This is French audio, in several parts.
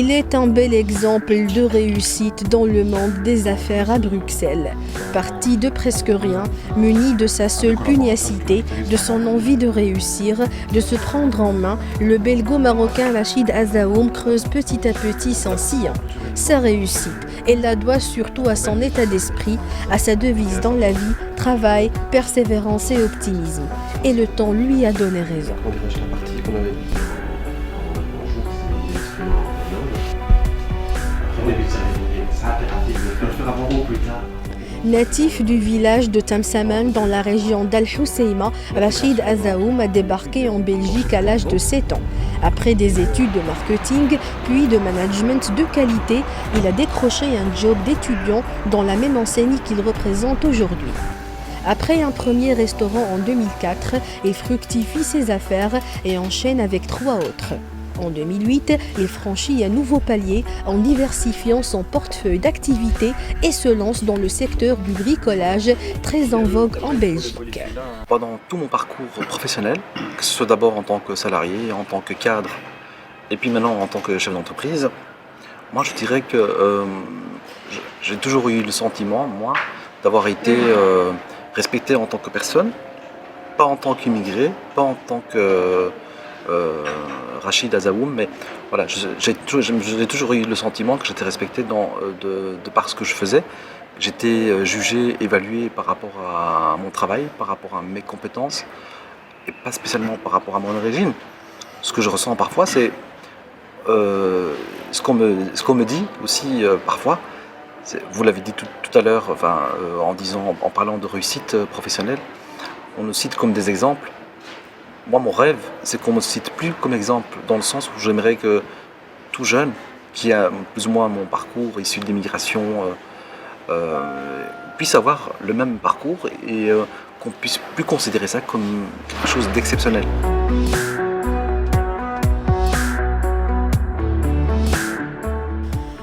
Il est un bel exemple de réussite dans le monde des affaires à Bruxelles. Parti de presque rien, muni de sa seule pugnacité, de son envie de réussir, de se prendre en main, le belgo-marocain Rachid Azaoum creuse petit à petit son sillon. Sa réussite, elle la doit surtout à son état d'esprit, à sa devise dans la vie, travail, persévérance et optimisme. Et le temps lui a donné raison. Natif du village de Tamsaman dans la région d'Al-Hoceima, Rachid Azaoum a débarqué en Belgique à l'âge de 7 ans. Après des études de marketing, puis de management de qualité, il a décroché un job d'étudiant dans la même enseigne qu'il représente aujourd'hui. Après un premier restaurant en 2004, il fructifie ses affaires et enchaîne avec 3 autres. En 2008, il franchit un nouveau palier en diversifiant son portefeuille d'activités et se lance dans le secteur du bricolage, très en vogue en Belgique. Pendant tout mon parcours professionnel, que ce soit d'abord en tant que salarié, en tant que cadre, et puis maintenant en tant que chef d'entreprise, moi je dirais que j'ai toujours eu le sentiment, moi, d'avoir été respecté en tant que personne, pas en tant qu'immigré, pas en tant que Rachid Azaoum, mais voilà, j'ai toujours eu le sentiment que j'étais respecté de par ce que je faisais. J'étais jugé, évalué par rapport à mon travail, par rapport à mes compétences, et pas spécialement par rapport à mon origine. Ce que je ressens parfois, c'est ce qu'on me dit aussi parfois. Vous l'avez dit tout à l'heure, en parlant de réussite professionnelle, on nous cite comme des exemples. Moi, mon rêve, c'est qu'on ne me cite plus comme exemple, dans le sens où j'aimerais que tout jeune, qui a plus ou moins mon parcours issu de l'immigration, puisse avoir le même parcours et qu'on puisse plus considérer ça comme quelque chose d'exceptionnel.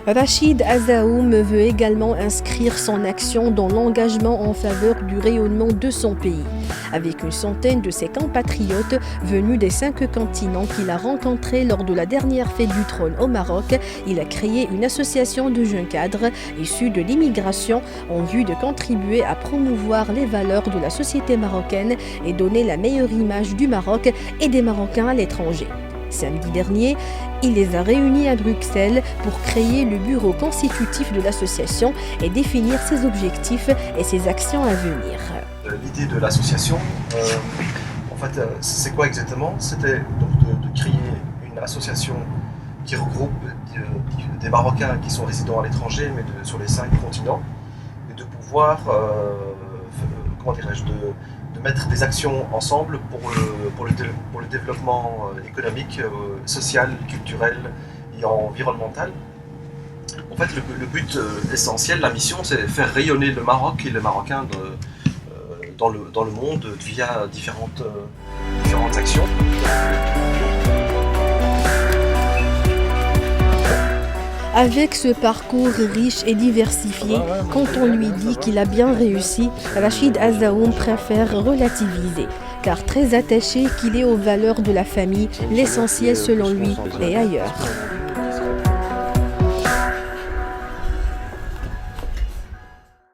Rachid Azaoum veut également inscrire son action dans l'engagement en faveur du rayonnement de son pays. Avec une centaine de ses compatriotes venus des 5 continents qu'il a rencontrés lors de la dernière fête du trône au Maroc, il a créé une association de jeunes cadres issus de l'immigration en vue de contribuer à promouvoir les valeurs de la société marocaine et donner la meilleure image du Maroc et des Marocains à l'étranger. Samedi dernier, il les a réunis à Bruxelles pour créer le bureau constitutif de l'association et définir ses objectifs et ses actions à venir. L'idée de l'association, c'est quoi exactement? C'était donc de créer une association qui regroupe des Marocains qui sont résidents à l'étranger, mais sur les 5 continents, et de pouvoir, de mettre des actions ensemble pour le développement économique, social, culturel et environnemental. En fait, le but essentiel, la mission, c'est de faire rayonner le Maroc et les Marocains dans le monde via différentes actions. Avec ce parcours riche et diversifié, quand on lui dit qu'il a bien réussi, Rachid Azaoum préfère relativiser, car très attaché qu'il est aux valeurs de la famille, l'essentiel selon lui est ailleurs.